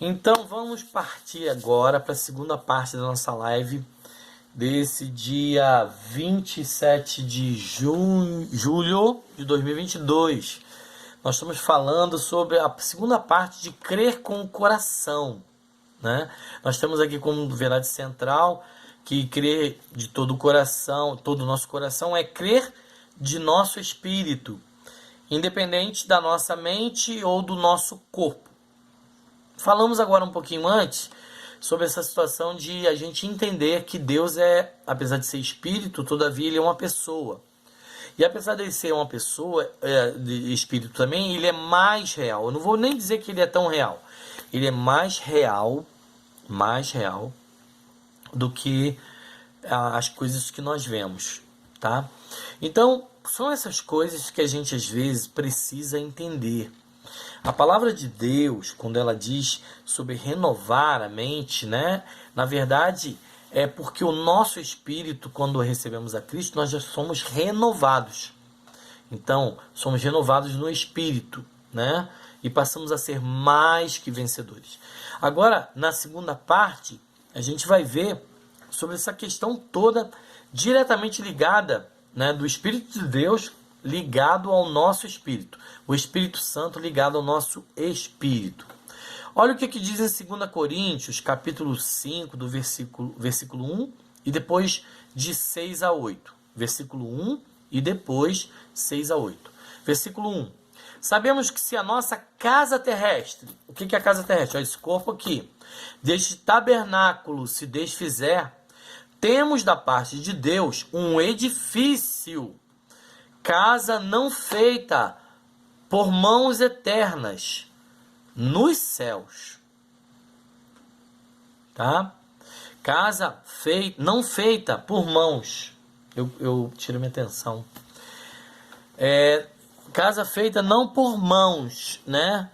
Então vamos partir agora para a segunda parte da nossa live desse dia 27 de julho de 2022. Nós estamos falando sobre a segunda parte de crer com o coração, né? Nós temos aqui como verdade central que crer de todo o coração, todo o nosso coração é crer de nosso espírito, independente da nossa mente ou do nosso corpo. Falamos agora um pouquinho antes sobre essa situação de a gente entender que Deus é, apesar de ser espírito, todavia ele é uma pessoa. E apesar de ele ser uma pessoa, de espírito também, ele é mais real. Eu não vou nem dizer que ele é tão real. Ele é mais real do que as coisas que nós vemos, tá? Então, são essas coisas que a gente às vezes precisa entender. A palavra de Deus, quando ela diz sobre renovar a mente, né? Na verdade, é porque o nosso espírito, quando recebemos a Cristo, nós já somos renovados. Então, somos renovados no espírito, né? E passamos a ser mais que vencedores. Agora, na segunda parte, a gente vai ver sobre essa questão toda diretamente ligada, né, do Espírito de Deus ligado ao nosso espírito. O Espírito Santo ligado ao nosso espírito. Olha o que diz em 2 Coríntios, capítulo 5, do versículo 1 e depois de 6 a 8. Versículo 1 e depois 6 a 8. Versículo 1. Sabemos que se a nossa casa terrestre, o que é a casa terrestre? Olha esse corpo aqui. Deste tabernáculo se desfizer, temos da parte de Deus um edifício, casa não feita por mãos eternas, nos céus. Tá? Casa não feita por mãos. Eu tiro minha atenção. Casa feita não por mãos, né?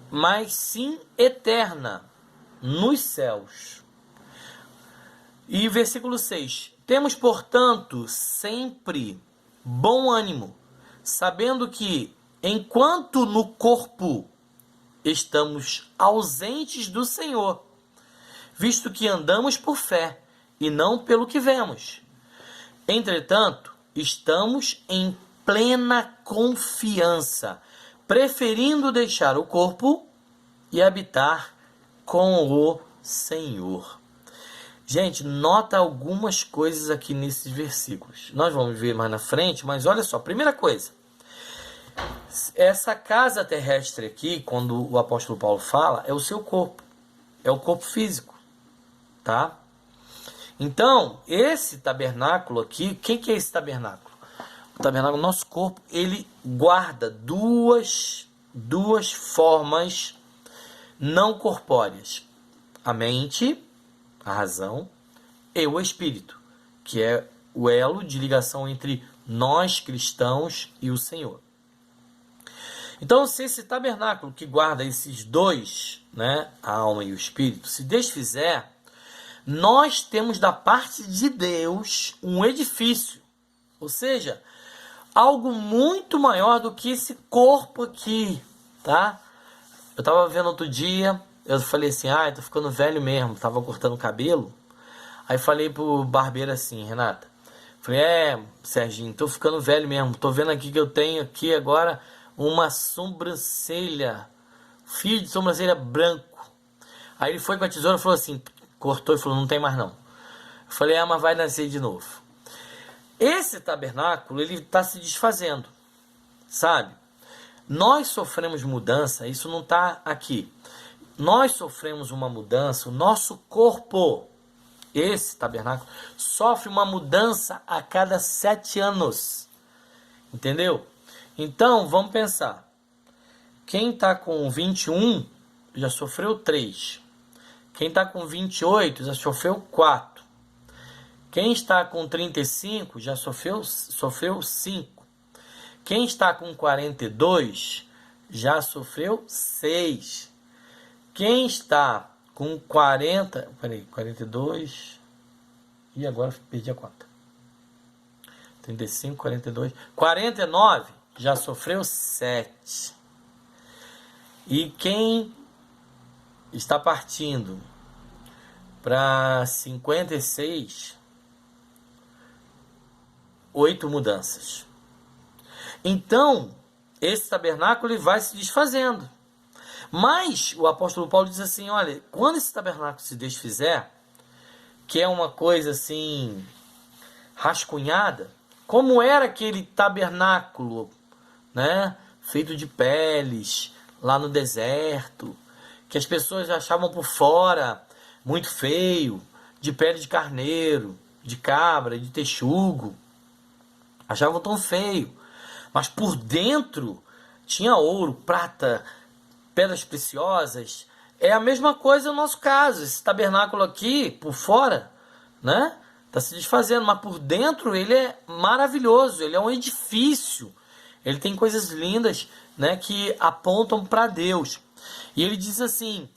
Mas sim eterna, nos céus. E versículo 6. Temos, portanto, sempre bom ânimo, sabendo que, enquanto no corpo estamos ausentes do Senhor, visto que andamos por fé e não pelo que vemos. Entretanto, estamos em plena confiança, preferindo deixar o corpo e habitar com o Senhor. Gente, nota algumas coisas aqui nesses versículos. Nós vamos ver mais na frente, mas olha só, primeira coisa. Essa casa terrestre aqui, quando o apóstolo Paulo fala, é o seu corpo. É o corpo físico, tá? Então, esse tabernáculo aqui, o que é esse tabernáculo? O tabernáculo, nosso corpo, ele guarda duas formas não corpóreas. A mente, a razão, e o espírito, que é o elo de ligação entre nós cristãos e o Senhor. Então, se esse tabernáculo que guarda esses dois, né, a alma e o espírito, se desfizer, nós temos da parte de Deus um edifício, ou seja, algo muito maior do que esse corpo aqui, tá? Eu estava vendo outro dia, eu falei assim, eu tô ficando velho mesmo, tava cortando o cabelo. Aí falei pro barbeiro assim, Renata, falei, Serginho, tô ficando velho mesmo, tô vendo aqui que eu tenho aqui agora uma sobrancelha, fio de sobrancelha branco. Aí ele foi com a tesoura e falou assim, cortou e falou, não tem mais não. Eu falei, mas vai nascer de novo. Esse tabernáculo, ele está se desfazendo, sabe? Nós sofremos mudança, isso não está aqui. Nós sofremos uma mudança, o nosso corpo, esse tabernáculo, sofre uma mudança a cada 7 anos. Entendeu? Então, vamos pensar. Quem está com 21 já sofreu 3. Quem está com 28 já sofreu 4. Quem está com 35 já sofreu 5. Quem está com 42 já sofreu 6. Quem está com 42... E agora perdi a conta. 35, 42... 49 já sofreu 7. E quem está partindo para 56, 8 mudanças. Então, esse tabernáculo ele vai se desfazendo. Mas o apóstolo Paulo diz assim, olha, quando esse tabernáculo se desfizer, que é uma coisa assim, rascunhada, como era aquele tabernáculo, né, feito de peles, lá no deserto, que as pessoas achavam por fora muito feio, de pele de carneiro, de cabra, de texugo, achavam tão feio, mas por dentro tinha ouro, prata, pedras preciosas. É a mesma coisa no nosso caso, esse tabernáculo aqui, por fora, né, está se desfazendo, mas por dentro ele é maravilhoso, ele é um edifício, ele tem coisas lindas, né, que apontam para Deus. E ele diz assim,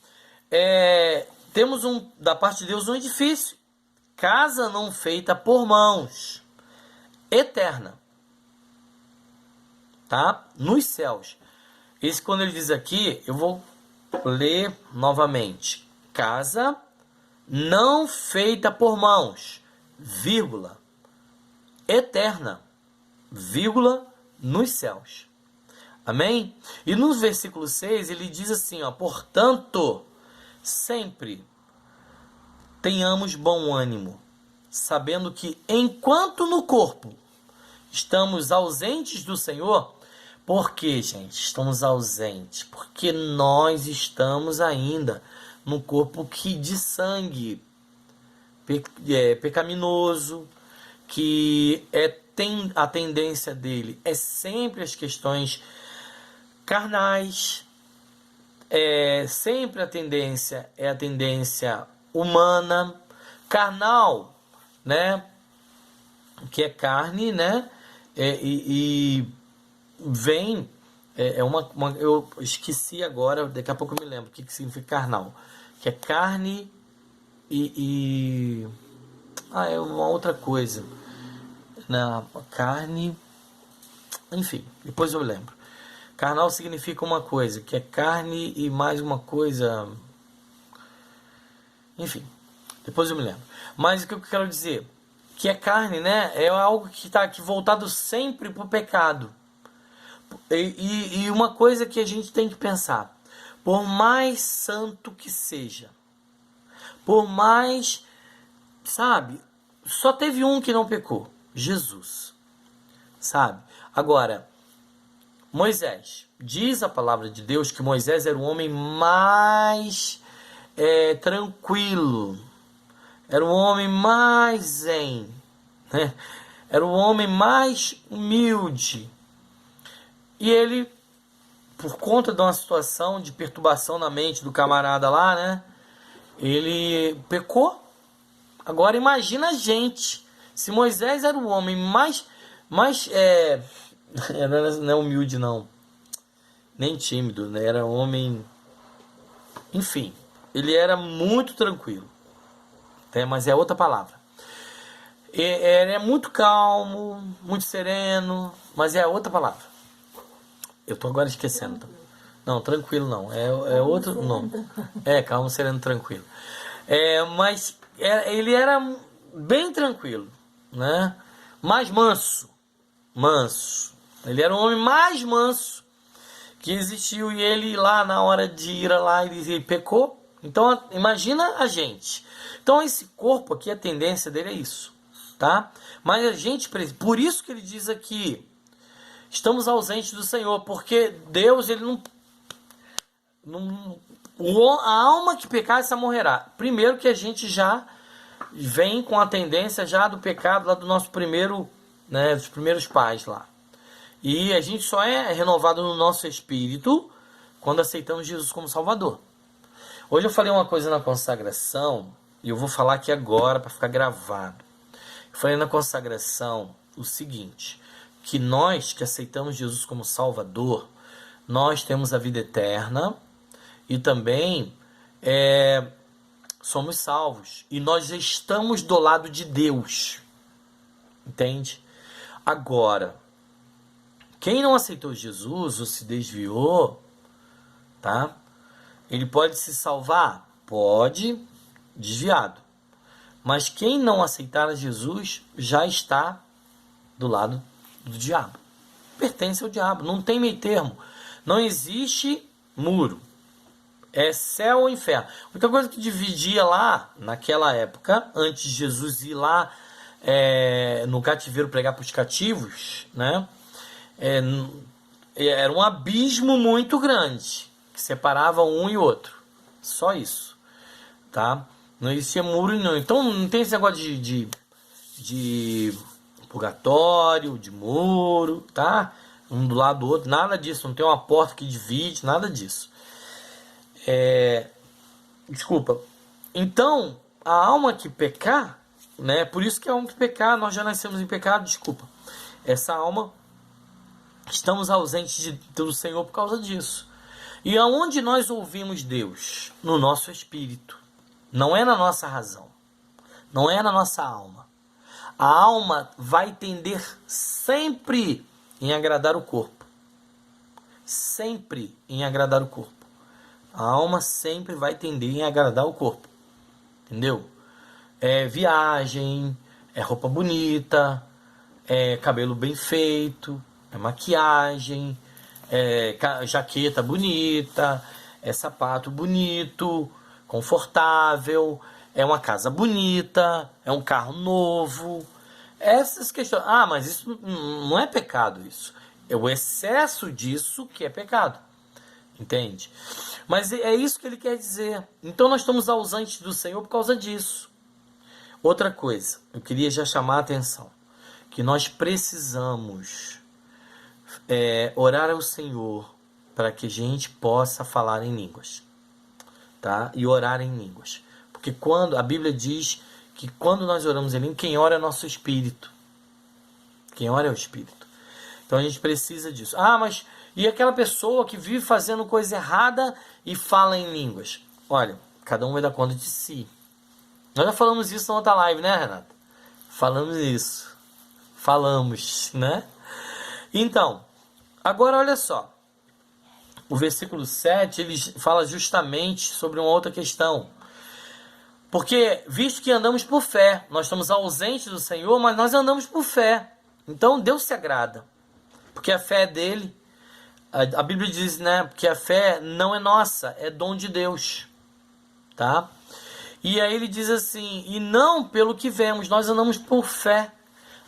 temos da parte de Deus um edifício, casa não feita por mãos, eterna, tá? Nos céus. Esse quando ele diz aqui, eu vou ler novamente. Casa não feita por mãos, vírgula, eterna, vírgula, nos céus. Amém? E no versículo 6 ele diz assim, ó, portanto, sempre tenhamos bom ânimo, sabendo que enquanto no corpo estamos ausentes do Senhor. Por que, gente, estamos ausentes? Porque nós estamos ainda num corpo de sangue pecaminoso, que tem a tendência dele é sempre as questões carnais, sempre a tendência é a tendência humana, carnal, né? Que é carne, né? E vem, eu esqueci agora, daqui a pouco eu me lembro o que significa carnal, que é carne é uma outra coisa, na carne, enfim, depois eu lembro. Carnal significa uma coisa, que é carne e mais uma coisa, enfim, depois eu me lembro. Mas o que eu quero dizer, que é carne, né? É algo que está aqui voltado sempre para o pecado. E uma coisa que a gente tem que pensar, por mais santo que seja, por mais, sabe, só teve um que não pecou, Jesus, sabe? Agora, Moisés, diz a palavra de Deus que Moisés era o homem mais tranquilo, era o homem mais zen, né? Era o homem mais humilde. E ele, por conta de uma situação de perturbação na mente do camarada lá, né? Ele pecou. Agora imagina a gente. Se Moisés era o homem mais não é humilde não, nem tímido, né? Era homem, enfim, ele era muito tranquilo, mas é outra palavra. Ele é muito calmo, muito sereno, mas é outra palavra. Eu tô agora esquecendo. Não, tranquilo não. É outro nome. Calmo, sereno, tranquilo. Mas ele era bem tranquilo, né? Mais manso. Ele era o homem mais manso que existiu. E ele lá, na hora de ir lá, ele pecou. Então, imagina a gente. Então, esse corpo aqui, a tendência dele é isso, tá? Mas a gente, por isso que ele diz aqui, estamos ausentes do Senhor, porque Deus, ele a alma que pecar, essa morrerá. Primeiro que a gente já vem com a tendência já do pecado lá do nosso primeiro, né, dos primeiros pais lá. E a gente só é renovado no nosso espírito quando aceitamos Jesus como Salvador. Hoje eu falei uma coisa na consagração, e eu vou falar aqui agora para ficar gravado. Eu falei na consagração o seguinte, que nós que aceitamos Jesus como Salvador, nós temos a vida eterna e também somos salvos. E nós já estamos do lado de Deus. Entende? Agora, quem não aceitou Jesus ou se desviou, tá? Ele pode se salvar? Pode, desviado. Mas quem não aceitar a Jesus já está do lado do diabo. Pertence ao diabo, não tem meio termo. Não existe muro. É céu ou inferno. A única coisa que dividia lá, naquela época, antes de Jesus ir lá no cativeiro pregar para os cativos, né? Era um abismo muito grande que separava um e outro. Só isso, tá? Não existia muro nenhum. Então não tem esse negócio de purgatório, de muro, tá? Um do lado do outro, nada disso. Não tem uma porta que divide, nada disso. Desculpa. Então, a alma que pecar, né? Por isso que a alma que pecar, nós já nascemos em pecado, desculpa. Essa alma, estamos ausentes do Senhor por causa disso. E aonde nós ouvimos Deus? No nosso espírito. Não é na nossa razão. Não é na nossa alma. A alma vai tender sempre em agradar o corpo. Sempre em agradar o corpo. A alma sempre vai tender em agradar o corpo. Entendeu? É viagem, é roupa bonita, é cabelo bem feito, é maquiagem, é jaqueta bonita, é sapato bonito, confortável, é uma casa bonita, é um carro novo. Essas questões. Ah, mas isso não é pecado, isso. É o excesso disso que é pecado. Entende? Mas é isso que ele quer dizer. Então nós estamos ausentes do Senhor por causa disso. Outra coisa, eu queria já chamar a atenção, que nós precisamos orar ao Senhor para que a gente possa falar em línguas, tá? E orar em línguas. Porque quando a Bíblia diz que quando nós oramos em línguas, quem ora é nosso espírito. Quem ora é o espírito. Então a gente precisa disso. Ah, mas e aquela pessoa que vive fazendo coisa errada e fala em línguas? Olha, cada um vai dar conta de si. Nós já falamos isso na outra live, né, Renata? Falamos isso. Falamos, né? Então, agora olha só. O versículo 7, ele fala justamente sobre uma outra questão. Porque, visto que andamos por fé, nós estamos ausentes do Senhor, mas nós andamos por fé. Então, Deus se agrada. Porque a fé é dele. A Bíblia diz, né, que a fé não é nossa, é dom de Deus. Tá? E aí ele diz assim, e não pelo que vemos, nós andamos por fé.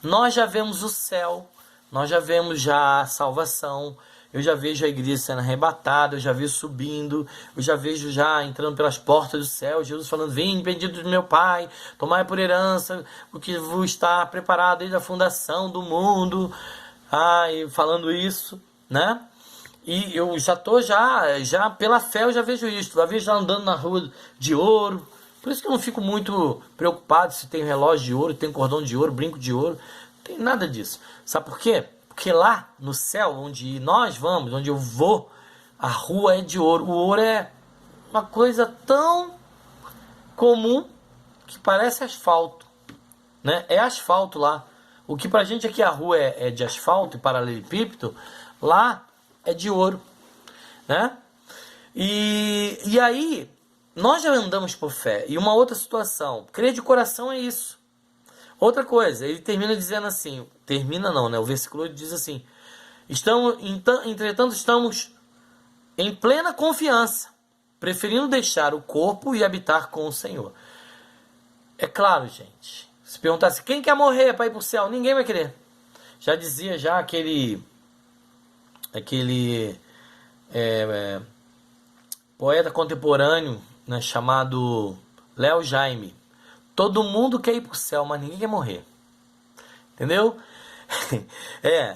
Nós já vemos o céu, nós já vemos já a salvação, eu já vejo a igreja sendo arrebatada, eu já vejo subindo, eu já vejo já entrando pelas portas do céu, Jesus falando, vinde, bendito do meu Pai, tomai por herança o que vos está preparado desde a fundação do mundo. E falando isso, né? E eu já estou já pela fé eu já vejo isso, já vejo já andando na rua de ouro. Por isso que eu não fico muito preocupado se tem relógio de ouro, tem cordão de ouro, brinco de ouro. Não tem nada disso. Sabe por quê? Porque lá no céu, onde nós vamos, onde eu vou, a rua é de ouro. O ouro é uma coisa tão comum que parece asfalto, né? É asfalto lá. O que pra gente aqui a rua é de asfalto e paralelepípedo, lá é de ouro, né? E aí... nós já andamos por fé. E uma outra situação, crer de coração é isso. Outra coisa, ele termina dizendo assim, termina não, né? O versículo diz assim, entretanto estamos em plena confiança, preferindo deixar o corpo e habitar com o Senhor. É claro, gente, se perguntasse quem quer morrer para ir para o céu, ninguém vai querer. Já dizia já aquele poeta contemporâneo, né, chamado Léo Jaime. Todo mundo quer ir pro céu, mas ninguém quer morrer. Entendeu?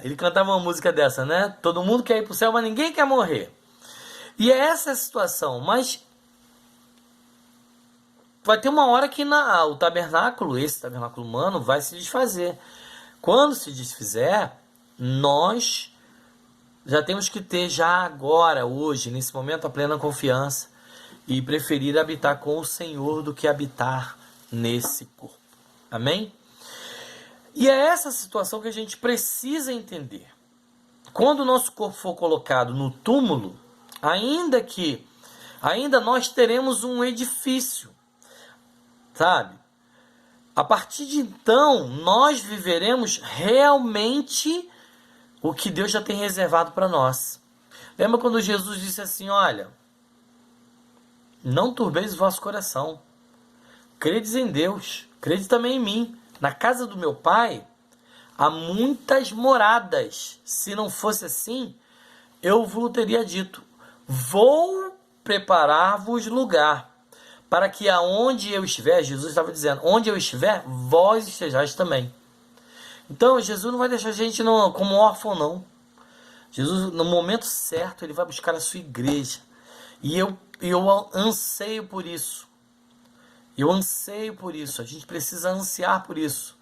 Ele cantava uma música dessa, né? Todo mundo quer ir pro céu, mas ninguém quer morrer. E é essa a situação. Mas vai ter uma hora que o tabernáculo, esse tabernáculo humano, vai se desfazer. Quando se desfizer, nós já temos que ter já agora, hoje, nesse momento, a plena confiança e preferir habitar com o Senhor do que habitar nesse corpo. Amém? E é essa situação que a gente precisa entender. Quando o nosso corpo for colocado no túmulo, ainda que Ainda nós teremos um edifício, sabe? A partir de então, nós viveremos realmente o que Deus já tem reservado para nós. Lembra quando Jesus disse assim, olha, não turbeis o vosso coração, credes em Deus, crede também em mim. Na casa do meu Pai há muitas moradas. Se não fosse assim, eu vos teria dito, vou preparar-vos lugar, para que aonde eu estiver, Jesus estava dizendo, onde eu estiver, vós estejais também. Então, Jesus não vai deixar a gente como órfão, não. Jesus, no momento certo, ele vai buscar a sua igreja. E eu anseio por isso. Eu anseio por isso. A gente precisa ansiar por isso.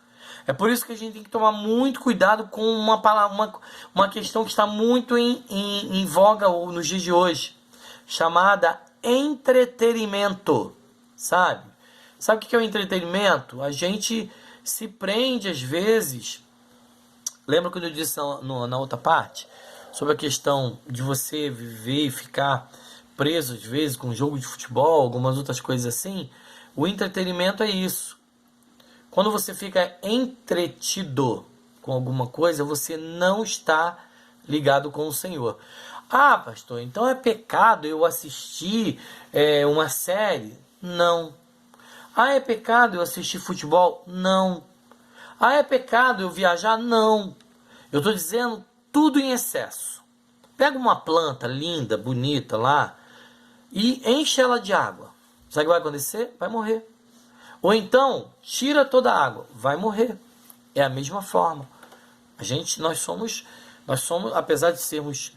É por isso que a gente tem que tomar muito cuidado com uma questão que está muito em voga nos dias de hoje, chamada entretenimento, sabe? Sabe o que é o entretenimento? A gente se prende às vezes. Lembra quando eu disse na outra parte? Sobre a questão de você viver e ficar preso às vezes com um jogo de futebol, algumas outras coisas assim. O entretenimento é isso. Quando você fica entretido com alguma coisa, você não está ligado com o Senhor. Ah, pastor, então é pecado eu assistir uma série? Não. Ah, é pecado eu assistir futebol? Não. Ah, é pecado eu viajar? Não. Eu estou dizendo tudo em excesso. Pega uma planta linda, bonita lá e enche ela de água. Sabe o que vai acontecer? Vai morrer. Ou então, tira toda a água, vai morrer. É a mesma forma. Nós somos, apesar de sermos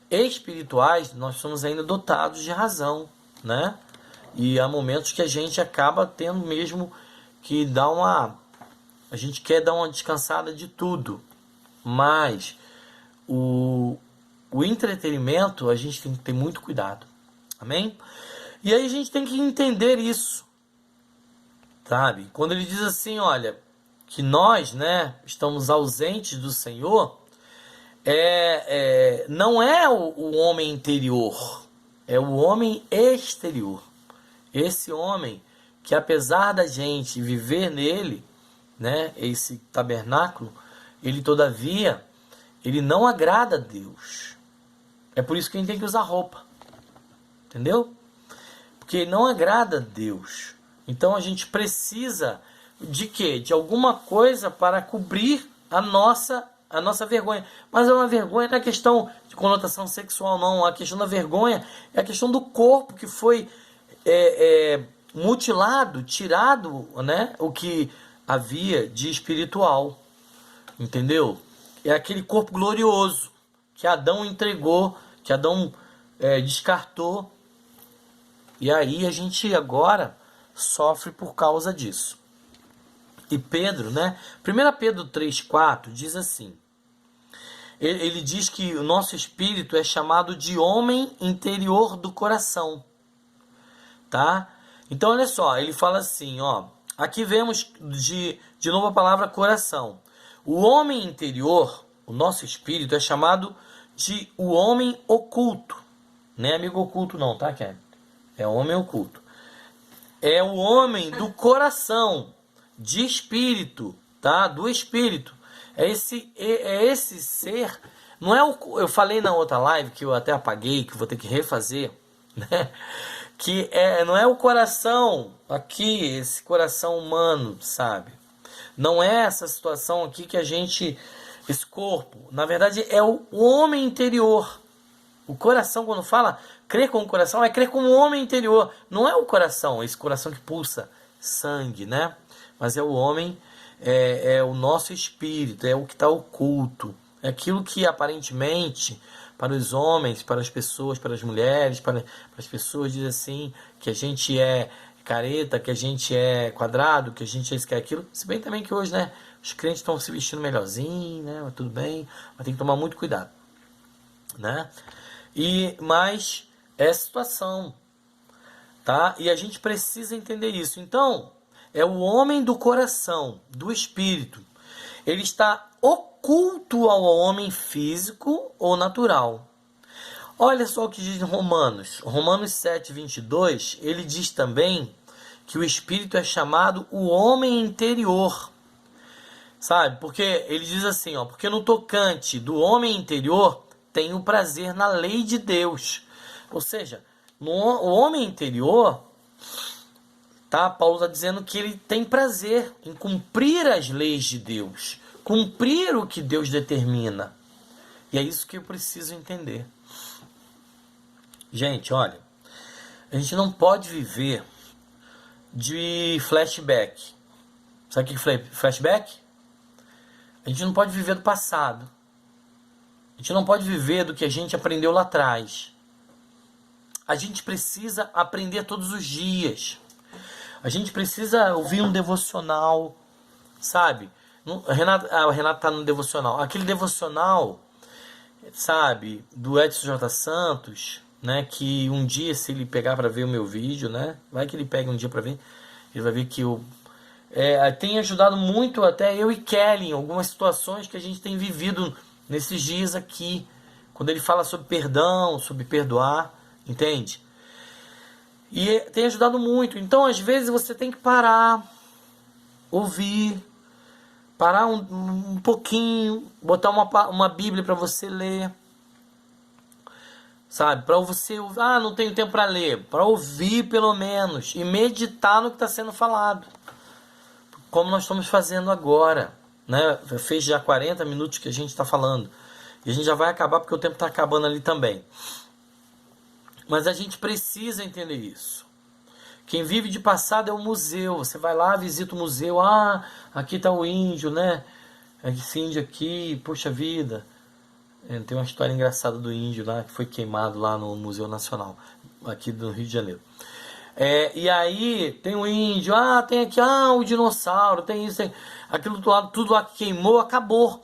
espirituais, nós somos ainda dotados de razão, né? E há momentos que a gente acaba tendo mesmo que a gente quer dar uma descansada de tudo. Mas o entretenimento, a gente tem que ter muito cuidado. Amém? E aí a gente tem que entender isso. Sabe? Quando ele diz assim, olha, que nós, né, estamos ausentes do Senhor, não é o homem interior, é o homem exterior. Esse homem que, apesar da gente viver nele, né, esse tabernáculo, ele todavia, ele não agrada a Deus. É por isso que a gente tem que usar roupa. Entendeu? Porque ele não agrada a Deus. Então a gente precisa de quê? De alguma coisa para cobrir a nossa vergonha. Mas é uma vergonha não é questão de conotação sexual, não. A questão da vergonha é a questão do corpo que foi mutilado, tirado, né? O que havia de espiritual. Entendeu? É aquele corpo glorioso que Adão entregou, que Adão descartou. E aí a gente agora sofre por causa disso. E Pedro, né? 1 Pedro 3,4 diz assim. Ele diz que o nosso espírito é chamado de homem interior do coração. Tá? Então olha só, ele fala assim, ó. Aqui vemos de novo a palavra coração. O homem interior, o nosso espírito, é chamado de o homem oculto. Não é amigo oculto não, tá, Kevin? É homem oculto. É o homem do coração, de espírito, tá? Do espírito. É esse ser. Não é eu falei na outra live que eu até apaguei, que vou ter que refazer, né? Que não é o coração aqui, esse coração humano, sabe? Não é essa situação aqui que a gente, esse corpo, na verdade é o homem interior. O coração, quando fala crer com o coração, é crer com o homem interior. Não é o coração, esse coração que pulsa sangue, né? Mas é o homem, é o nosso espírito, é o que está oculto. É aquilo que aparentemente, para os homens, para as pessoas, para as mulheres, para as pessoas, diz assim, que a gente é careta, que a gente é quadrado, que a gente é isso, que é aquilo. Se bem também que hoje, né, os crentes estão se vestindo melhorzinho, né? Mas tudo bem, mas tem que tomar muito cuidado, né? Mas é a situação, tá? E a gente precisa entender isso. Então, é o homem do coração, do espírito. Ele está oculto ao homem físico ou natural. Olha só o que diz em Romanos. Romanos 7:22, ele diz também que o espírito é chamado o homem interior. Sabe? Porque ele diz assim, ó, porque no tocante do homem interior tem o prazer na lei de Deus. Ou seja, o homem interior, tá? Paulo está dizendo que ele tem prazer em cumprir as leis de Deus, cumprir o que Deus determina. E é isso que eu preciso entender. Gente, olha, a gente não pode viver de flashback. Sabe o que é flashback? A gente não pode viver do passado. A gente não pode viver do que a gente aprendeu lá atrás. A gente precisa aprender todos os dias. A gente precisa ouvir um devocional, sabe? A Renata tá no devocional. Aquele devocional, sabe, do Edson J. Santos, né? Que um dia, se ele pegar para ver o meu vídeo, né? Vai que ele pega um dia para ver. Ele vai ver que eu... tem ajudado muito até eu e Kelly em algumas situações que a gente tem vivido nesses dias aqui. Quando ele fala sobre perdão, sobre perdoar, entende? E tem ajudado muito. Então, às vezes, você tem que parar, ouvir, parar um pouquinho, botar uma Bíblia para você ler, sabe? Para você, não tenho tempo para ler, para ouvir pelo menos e meditar no que está sendo falado, como nós estamos fazendo agora, né? Fez já 40 minutos que a gente está falando e a gente já vai acabar porque o tempo está acabando ali também. Mas a gente precisa entender isso. Quem vive de passado é o museu. Você vai lá, visita o museu. Aqui está o índio, né? Esse índio aqui, poxa vida. Tem uma história engraçada do índio lá, que foi queimado lá no Museu Nacional, aqui do Rio de Janeiro. E aí tem o índio, tem aqui, o dinossauro, tem isso, tem aquilo do lado, tudo lá que queimou, acabou.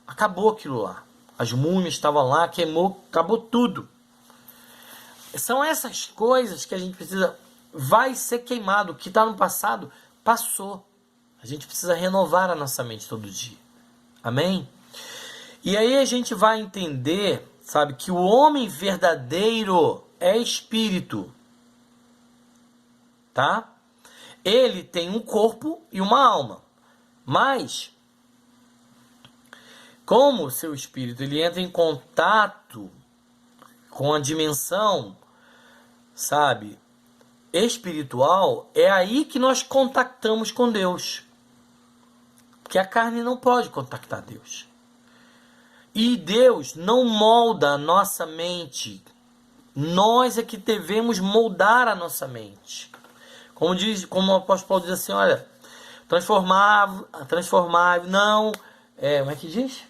Acabou aquilo lá. As múmias estavam lá, queimou, acabou tudo. São essas coisas que a gente precisa... Vai ser queimado. O que está no passado, passou. A gente precisa renovar a nossa mente todo dia. Amém? E aí a gente vai entender, sabe, que o homem verdadeiro é espírito. Tá? Ele tem um corpo e uma alma. Mas, como o seu espírito ele entra em contato com a dimensão, sabe, espiritual, é aí que nós contactamos com Deus. Porque a carne não pode contactar Deus. E Deus não molda a nossa mente. Nós é que devemos moldar a nossa mente. Como o apóstolo Paulo diz assim, olha, transformar, não, como é que diz?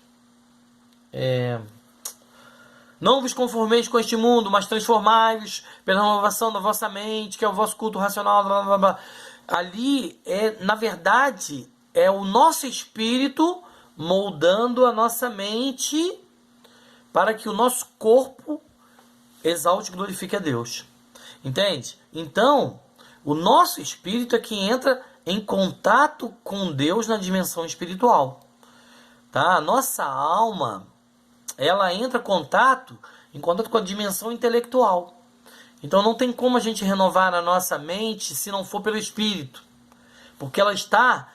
Não vos conformeis com este mundo, mas transformai-vos pela renovação da vossa mente, que é o vosso culto racional, blá, blá, blá. Ali, na verdade, é o nosso espírito moldando a nossa mente para que o nosso corpo exalte e glorifique a Deus. Entende? Então, o nosso espírito é que entra em contato com Deus na dimensão espiritual. Tá? A nossa alma... ela entra em contato com a dimensão intelectual. Então não tem como a gente renovar a nossa mente se não for pelo Espírito. Porque ela está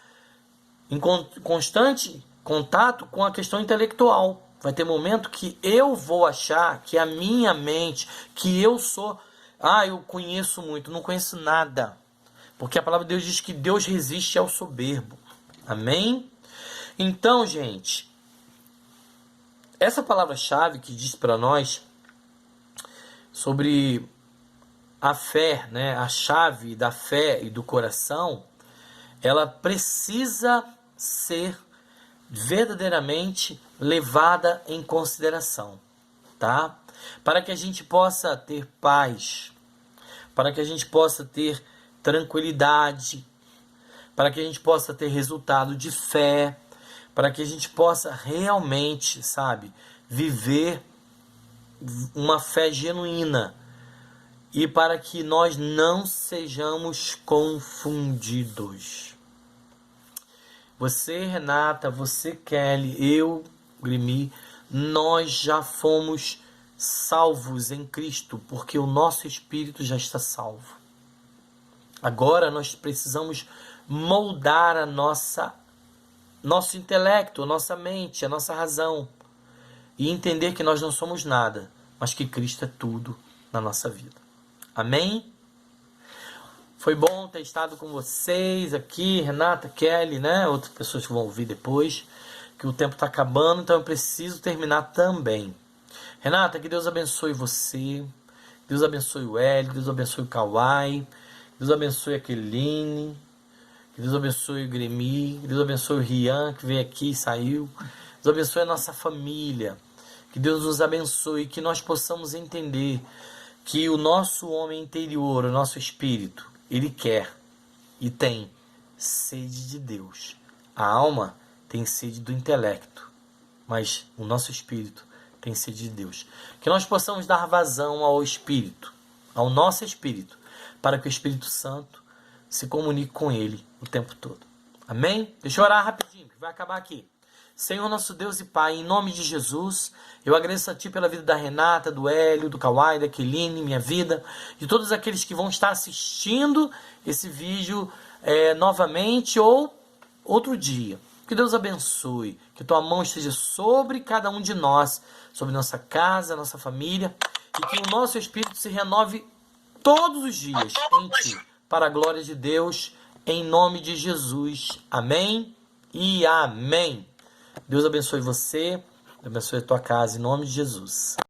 em constante contato com a questão intelectual. Vai ter momento que eu vou achar que a minha mente, que eu sou... eu conheço muito, não conheço nada. Porque a palavra de Deus diz que Deus resiste ao soberbo. Amém? Então, gente... essa palavra-chave que diz para nós sobre a fé, né, a chave da fé e do coração, ela precisa ser verdadeiramente levada em consideração, tá? Para que a gente possa ter paz, para que a gente possa ter tranquilidade, para que a gente possa ter resultado de fé, para que a gente possa realmente, sabe, viver uma fé genuína e para que nós não sejamos confundidos. Você, Renata, você, Kelly, eu, Grimi, nós já fomos salvos em Cristo, porque o nosso espírito já está salvo. Agora nós precisamos moldar nosso intelecto, a nossa mente, a nossa razão e entender que nós não somos nada, mas que Cristo é tudo na nossa vida. Amém? Foi bom ter estado com vocês aqui, Renata, Kelly, né? Outras pessoas que vão ouvir depois, que o tempo está acabando, então eu preciso terminar também. Renata, que Deus abençoe você, Deus abençoe o Hélio, Deus abençoe o Kawai, Deus abençoe a Keline, que Deus abençoe o Gremi, que Deus abençoe o Rian, que veio aqui e saiu, Deus abençoe a nossa família, que Deus nos abençoe, que nós possamos entender que o nosso homem interior, o nosso espírito, ele quer e tem sede de Deus. A alma tem sede do intelecto, mas o nosso espírito tem sede de Deus. Que nós possamos dar vazão ao espírito, ao nosso espírito, para que o Espírito Santo se comunique com ele o tempo todo. Amém? Deixa eu orar rapidinho, que vai acabar aqui. Senhor nosso Deus e Pai, em nome de Jesus, eu agradeço a Ti pela vida da Renata, do Hélio, do Kawai, da Keline, minha vida, de todos aqueles que vão estar assistindo esse vídeo novamente ou outro dia. Que Deus abençoe, que Tua mão esteja sobre cada um de nós, sobre nossa casa, nossa família, e que o nosso espírito se renove todos os dias em Ti, para a glória de Deus, em nome de Jesus. Amém e amém. Deus abençoe você, abençoe a tua casa, em nome de Jesus.